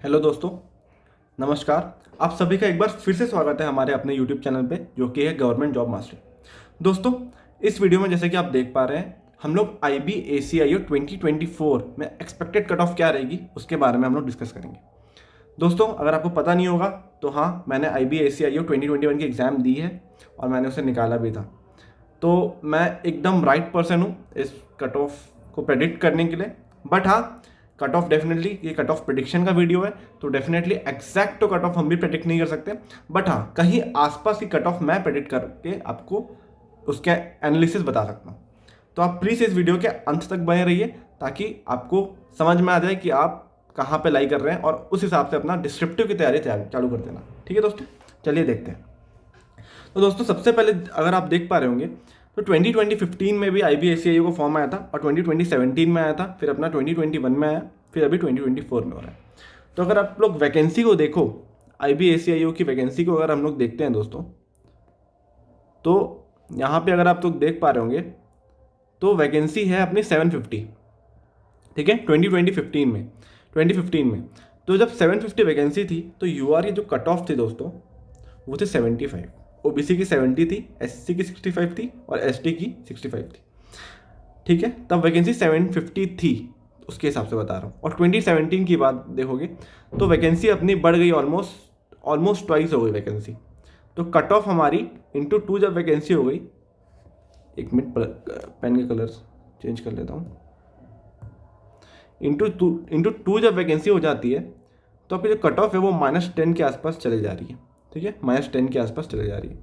Hello दोस्तों, नमस्कार। आप सभी का एक बार फिर से स्वागत है हमारे अपने यूट्यूब चैनल पे, जो कि है गवर्नमेंट जॉब मास्टर। दोस्तों, इस वीडियो में जैसे कि आप देख पा रहे हैं, हम लोग IBACIO 2024 में एक्सपेक्टेड कट ऑफ क्या रहेगी उसके बारे में हम लोग डिस्कस करेंगे। दोस्तों, अगर आपको पता नहीं होगा तो हाँ, मैंने IBACIO 2021 की एग्ज़ाम दी है और मैंने उसे निकाला भी था। तो मैं एकदम राइट पर्सन हूँ इस कट ऑफ को प्रेडिक्ट करने के लिए। बट हाँ, कट ऑफ डेफिनेटली, ये कट ऑफ प्रिडिक्शन का वीडियो है, तो डेफिनेटली एग्जैक्ट तो कट ऑफ हम भी प्रेडिक्ट नहीं कर सकते। बट हाँ, कहीं आसपास की कट ऑफ मैं प्रेडिक्ट करके आपको उसके एनालिसिस बता सकता हूँ। तो आप प्लीज़ इस वीडियो के अंत तक बने रहिए ताकि आपको समझ में आ जाए कि आप कहाँ पे लाई कर रहे हैं और उस हिसाब से अपना डिस्क्रिप्टिव की तैयारी चालू कर देना। ठीक है दोस्तों, चलिए देखते हैं। तो दोस्तों, सबसे पहले अगर आप देख पा रहे होंगे तो 2015 में भी IBACIO को फॉर्म आया था और 2017 में आया था, फिर अपना 2021 में आया, फिर अभी 2024 में हो रहा है। तो अगर आप लोग वैकेंसी को देखो, IBACIO की वैकेंसी को अगर हम लोग देखते हैं दोस्तों, तो यहाँ पे अगर आप लोग देख पा रहे होंगे तो वैकेंसी है अपनी 750। ठीक है, 2015 में तो जब 750 वैकेंसी थी तो UR की जो कट ऑफ थी दोस्तों, वो थे 75। OBC की 70 थी, SC की 65 थी और ST की 65 थी। ठीक है, तब वैकेंसी 750 थी, उसके हिसाब से बता रहा हूँ। और 2017 की बात देखोगे तो वैकेंसी अपनी बढ़ गई, ऑलमोस्ट ट्वाइस हो गई वैकेंसी। तो कट ऑफ हमारी इंटू 2 जब वैकेंसी हो गई, एक मिनट पेन के कलर चेंज कर लेता हूँ। इंटू टू जब वैकेंसी हो जाती है तो आपकी जो कट ऑफ है वो -10 के आसपास चले जा रही है। ठीक है, -10 के आसपास चले जा रही है।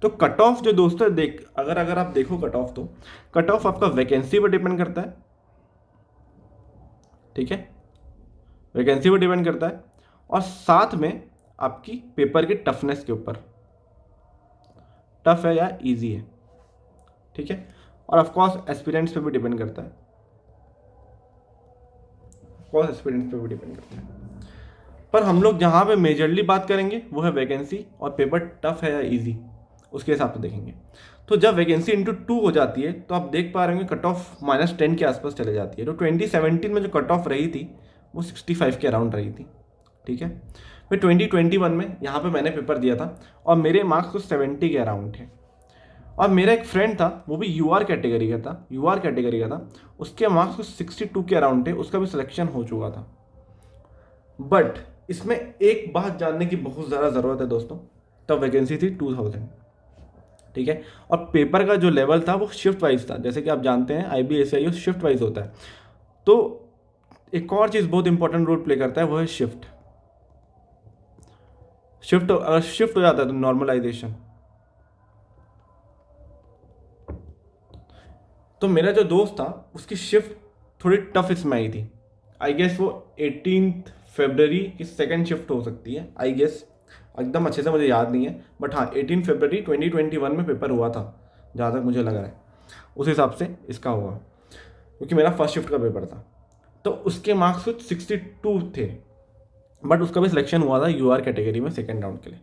तो कट ऑफ जो दोस्तों अगर आप देखो कट ऑफ, तो कट ऑफ आपका वैकेंसी पर डिपेंड करता है। ठीक है, वैकेंसी पर डिपेंड करता है और साथ में आपकी पेपर की टफनेस के ऊपर, टफ है या इजी है। ठीक है, और ऑफकोर्स एस्पिरेंट्स पे भी डिपेंड करता है, ऑफकोर्स एस्पिरेंट्स पे भी डिपेंड करता है। पर हम लोग जहाँ पे मेजरली बात करेंगे वो है वैकेंसी और पेपर टफ है या इजी, उसके हिसाब से देखेंगे। तो जब वैकेंसी इंटू 2 हो जाती है तो आप देख पा रहे होंगे कट ऑफ -10 के आसपास चले जाती है। तो 2017 में जो कट ऑफ रही थी वो 65 के अराउंड रही थी। ठीक है, फिर 2021 में यहाँ पे मैंने पेपर दिया था और मेरे मार्क्स तो 70 के अराउंड थे। और मेरा एक फ्रेंड था, वो भी UR कैटेगरी का था, उसके मार्क्स तो 62 के अराउंड थे, उसका भी सिलेक्शन हो चुका था। बट इसमें एक बात जानने की बहुत ज़्यादा ज़रूरत है दोस्तों, तब वैकेंसी थी 2000। ठीक है, और पेपर का जो लेवल था वो शिफ्ट वाइज था। जैसे कि आप जानते हैं IBACIO शिफ्ट वाइज होता है। तो एक और चीज़ बहुत इंपॉर्टेंट रोल प्ले करता है, वो है शिफ्ट। अगर शिफ्ट हो जाता है तो नॉर्मलाइजेशन। तो मेरा जो दोस्त था उसकी शिफ्ट थोड़ी टफ इसमें आई थी। आई गेस वो 18 फरवरी की सेकेंड शिफ्ट हो सकती है, आई गेस। एकदम अच्छे से मुझे याद नहीं है, बट हाँ 18 फरवरी 2021 में पेपर हुआ था, जहाँ तक मुझे लग रहा है उस हिसाब से इसका होगा, क्योंकि मेरा फर्स्ट शिफ्ट का पेपर था। तो उसके मार्क्स कुछ 62 थे, बट उसका भी सिलेक्शन हुआ था UR कैटेगरी में सेकेंड राउंड के लिए।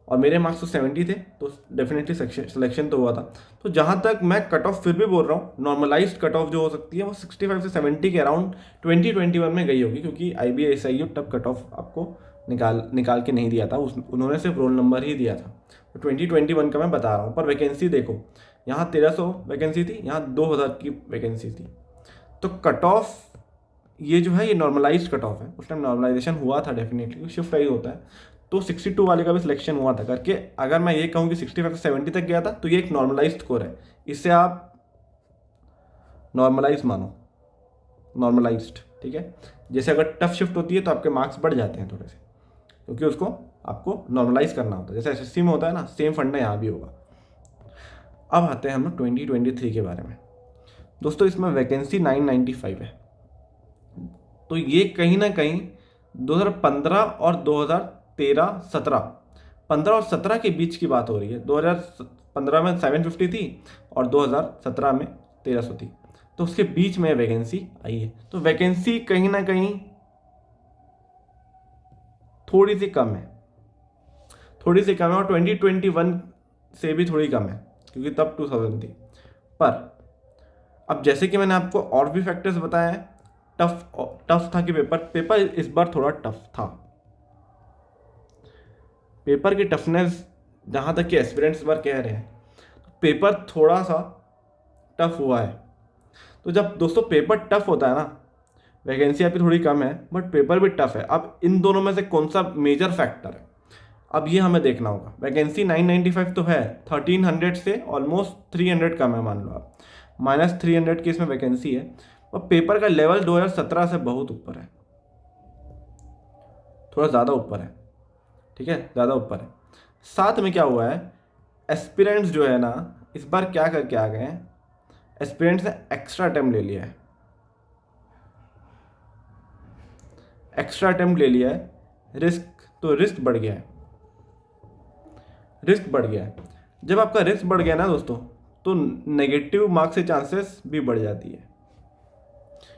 और मेरे मार्क्स तो 70 थे, तो डेफिनेटली सिलेक्शन तो हुआ था। तो जहाँ तक मैं कट ऑफ फिर भी बोल रहा हूँ, नॉर्मलाइज्ड कट ऑफ जो हो सकती है वो 65 से 70 के अराउंड 2021 में गई होगी, क्योंकि IBACIO तब कट ऑफ आपको निकाल के नहीं दिया था, उन्होंने सिर्फ रोल नंबर ही दिया था। तो 2021 का मैं बता रहा हूँ। पर वैकेंसी देखो, यहाँ 1300 वैकेंसी थी, यहाँ 2000 की वैकेंसी थी। तो कट ऑफ ये जो है ये नॉर्मलाइज्ड कट ऑफ है। उस टाइम नॉर्मलाइजेशन हुआ था डेफिनेटली, शिफ्ट वाइज होता है। तो 62 वाले का भी सिलेक्शन हुआ था करके, अगर मैं ये कहूँ कि 65 से 70 तक गया था तो ये एक नॉर्मलाइज्ड स्कोर है। इससे आप नॉर्मलाइज मानो, नॉर्मलाइज्ड। ठीक है, जैसे अगर टफ शिफ्ट होती है तो आपके मार्क्स बढ़ जाते हैं थोड़े से, क्योंकि उसको आपको नॉर्मलाइज करना होता है। जैसे SSC में होता है ना, सेम फंडा यहाँ भी होगा। अब आते हैं हम लोग 2023 के बारे में। दोस्तों, इसमें वैकेंसी 995 है। तो ये कहीं ना कहीं 2015 और 2013-17, 15 और 17 के बीच की बात हो रही है। 2015 में 750 थी और 2017 में 1300 थी, तो उसके बीच में वैकेंसी आई है। तो वैकेंसी कहीं ना कहीं थोड़ी सी कम है, और 2021 से भी थोड़ी कम है, क्योंकि तब 2000 थी। पर अब जैसे कि मैंने आपको और भी फैक्टर्स बताए हैं, टफ था कि पेपर इस बार थोड़ा टफ था। पेपर की टफनेस जहाँ तक कि एस्पिरेंट्स इस बार कह रहे हैं, पेपर थोड़ा सा टफ हुआ है। तो जब दोस्तों पेपर टफ होता है ना, वैकेंसी आपकी थोड़ी कम है बट पेपर भी टफ है, अब इन दोनों में से कौन सा मेजर फैक्टर है, अब ये हमें देखना होगा। वैकेंसी 995 तो है, 1300 से ऑलमोस्ट 300 कम है, मान लो आप -300 की इसमें वैकेंसी है, और पेपर का लेवल 2017 से बहुत ऊपर है, थोड़ा ज़्यादा ऊपर है, ठीक है, ज़्यादा ऊपर है। साथ में क्या हुआ है, एस्पिरेंट्स जो है ना इस बार क्या करके आ गए हैं, एस्पिरेंट्स ने एक्स्ट्रा अटेम्प्ट ले लिया है, एक्स्ट्रा अटेम्प्ट ले लिया है। रिस्क बढ़ गया है, रिस्क बढ़ गया है। जब आपका रिस्क बढ़ गया ना दोस्तों, तो नेगेटिव मार्क्स के चांसेस भी बढ़ जाती है,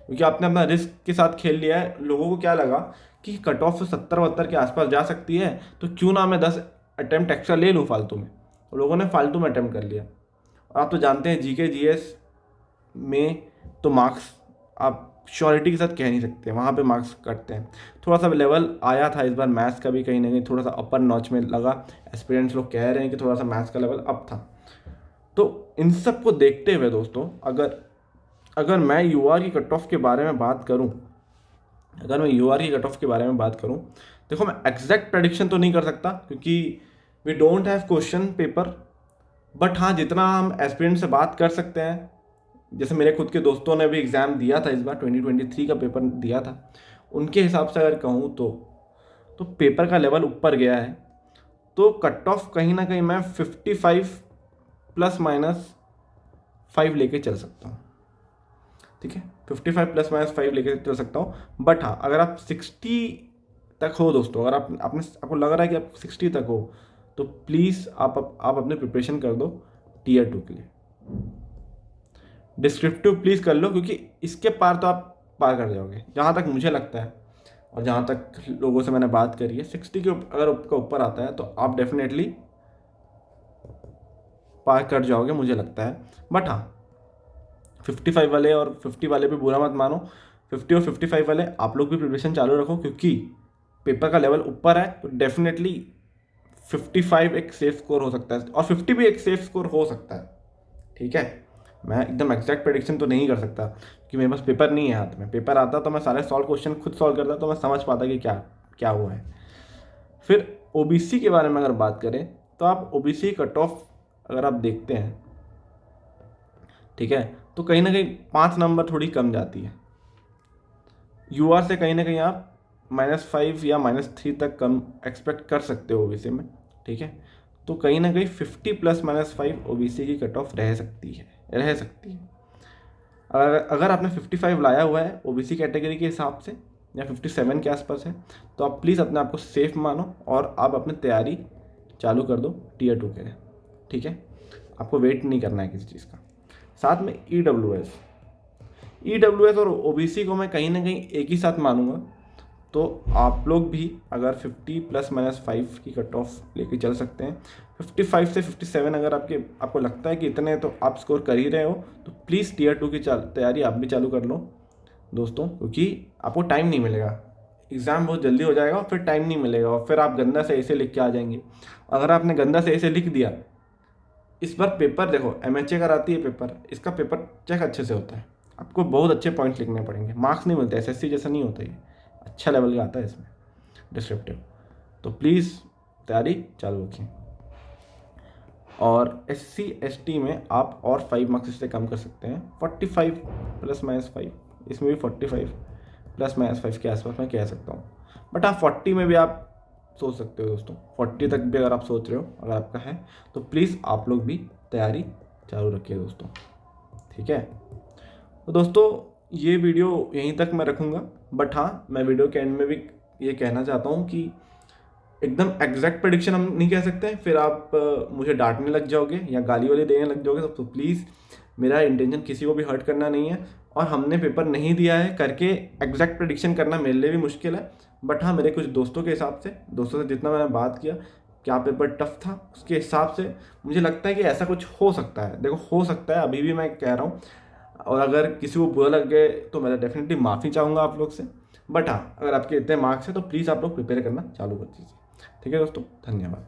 क्योंकि आपने अपना रिस्क के साथ खेल लिया है। लोगों को क्या लगा कि कट ऑफ 70-72 के आसपास जा सकती है, तो क्यों ना मैं 10 अटेम्प्ट एक्स्ट्रा ले लूँ फालतू में, तो लोगों ने फालतू में अटेम्प्ट कर लिया। और आप तो जानते हैं जीके जीएस में तो मार्क्स आप श्योरिटी के साथ कह नहीं सकते, वहाँ पे मार्क्स कटते हैं। थोड़ा सा लेवल आया था इस बार मैथ्स का भी, कहीं ना कहीं थोड़ा सा अपर नॉच में लगा। एस्पिरेंट्स लोग कह रहे हैं कि थोड़ा सा मैथ्स का लेवल अप था। तो इन सब को देखते हुए दोस्तों, अगर मैं यूआर की कट ऑफ के बारे में बात करूं, देखो मैं एग्जैक्ट प्रेडिक्शन तो नहीं कर सकता क्योंकि we don't have question paper, but हाँ जितना हम एस्पिरेंट से बात कर सकते हैं, जैसे मेरे खुद के दोस्तों ने भी एग्ज़ाम दिया था इस बार, 2023 का पेपर दिया था, उनके हिसाब से अगर कहूँ तो पेपर का लेवल ऊपर गया है। तो कट ऑफ कहीं ना कहीं मैं 55 ±5 लेके चल सकता हूँ, ठीक है, 55 ±5 लेके चल सकता हूँ। बट हाँ अगर आप 60 तक हो दोस्तों, अगर आपको लग रहा है कि आप 60 तक हो, तो प्लीज़ आप अपने प्रिपरेशन कर दो Tier 2 के लिए। डिस्क्रिप्टिव प्लीज़ कर लो, क्योंकि इसके पार तो आप पार कर जाओगे जहाँ तक मुझे लगता है, और जहाँ तक लोगों से मैंने बात करी है। 60 के अगर आपका ऊपर आता है तो आप डेफिनेटली पार कर जाओगे मुझे लगता है। बट हाँ 55 वाले और 50 वाले भी बुरा मत मानो, 50 और 55 वाले आप लोग भी प्रिपरेशन चालू रखो, क्योंकि पेपर का लेवल ऊपर है तो डेफिनेटली 55 एक सेफ स्कोर हो सकता है, और 50 भी एक सेफ स्कोर हो सकता है, ठीक है। मैं एकदम एग्जैक्ट प्रेडिक्शन तो नहीं कर सकता कि मेरे पास पेपर नहीं है हाथ में। पेपर आता तो मैं सारे क्वेश्चन खुद सॉल्व करता, तो मैं समझ पाता कि क्या क्या हुआ है। फिर ओबीसी के बारे में अगर बात करें, तो आप ओबीसी कट ऑफ अगर आप देखते हैं, ठीक है, तो कहीं ना कहीं 5 नंबर थोड़ी कम जाती है। यूआर से कहीं ना कहीं आप -5 या -3 तक कम एक्सपेक्ट कर सकते हो ओबीसी में, ठीक है। तो कहीं ना कहीं 50 ± 5 ओबीसी की कट ऑफ रह सकती है। अगर आपने 55 लाया हुआ है ओबीसी कैटेगरी के हिसाब से, या 57 के आसपास है, तो आप प्लीज़ अपने आप को सेफ मानो और आप अपनी तैयारी चालू कर दो Tier 2 के लिए, ठीक है। आपको वेट नहीं करना है किसी चीज़ का। साथ में ईडब्ल्यूएस और ओबीसी को मैं कहीं ना कहीं एक ही साथ मानूंगा। तो आप लोग भी अगर 50 ± 5 की कट ऑफ लेके चल सकते हैं। 55 से 57 अगर आपको लगता है कि इतने तो आप स्कोर कर ही रहे हो, तो प्लीज़ Tier 2 की तैयारी आप भी चालू कर लो दोस्तों, क्योंकि आपको टाइम नहीं मिलेगा। एग्ज़ाम बहुत जल्दी हो जाएगा और फिर टाइम नहीं मिलेगा, और फिर आप गंदा से ऐसे लिख के आ जाएंगे। अगर आपने गंदा से ऐसे लिख दिया, इस बार पेपर देखो MHA कराती है पेपर, इसका पेपर चेक अच्छे से होता है, आपको बहुत अच्छे पॉइंट्स लिखने पड़ेंगे, मार्क्स नहीं मिलते, SSC जैसा नहीं होता, ये अच्छा लेवल का आता है इसमें डिस्क्रिप्टिव। तो प्लीज़ तैयारी चालू रखें। और SC ST में आप और 5 मार्क्स इससे कम कर सकते हैं, 45 ± 5, इसमें भी 45 ± 5 के आसपास मैं कह सकता हूँ। बट आप 40 में भी आप सोच सकते हो दोस्तों, 40 तक भी अगर आप सोच रहे हो, अगर आपका है, तो प्लीज़ आप लोग भी तैयारी चालू रखिए दोस्तों, ठीक है। तो दोस्तों ये वीडियो यहीं तक मैं रखूँगा, बट हाँ मैं वीडियो के एंड में भी ये कहना चाहता हूँ कि एकदम एग्जैक्ट प्रेडिक्शन हम नहीं कह सकते, फिर आप मुझे डांटने लग जाओगे या गाली वाली देने लग जाओगे। तो प्लीज़ मेरा इंटेंशन किसी को भी हर्ट करना नहीं है, और हमने पेपर नहीं दिया है करके एग्जैक्ट प्रेडिक्शन करना मेरे लिए भी मुश्किल है। बट हाँ मेरे कुछ दोस्तों के हिसाब से, दोस्तों से जितना मैंने बात किया क्या पेपर टफ था, उसके हिसाब से मुझे लगता है कि ऐसा कुछ हो सकता है। देखो हो सकता है, अभी भी मैं कह रहा हूँ और अगर किसी को बुरा लगे तो मैं डेफिनेटली माफ़ी चाहूँगा आप लोग से। बट हाँ, अगर आपके इतने मार्क्स हैं तो प्लीज़ आप लोग प्रिपेयर करना चालू कर दीजिए। ठीक है दोस्तों, धन्यवाद।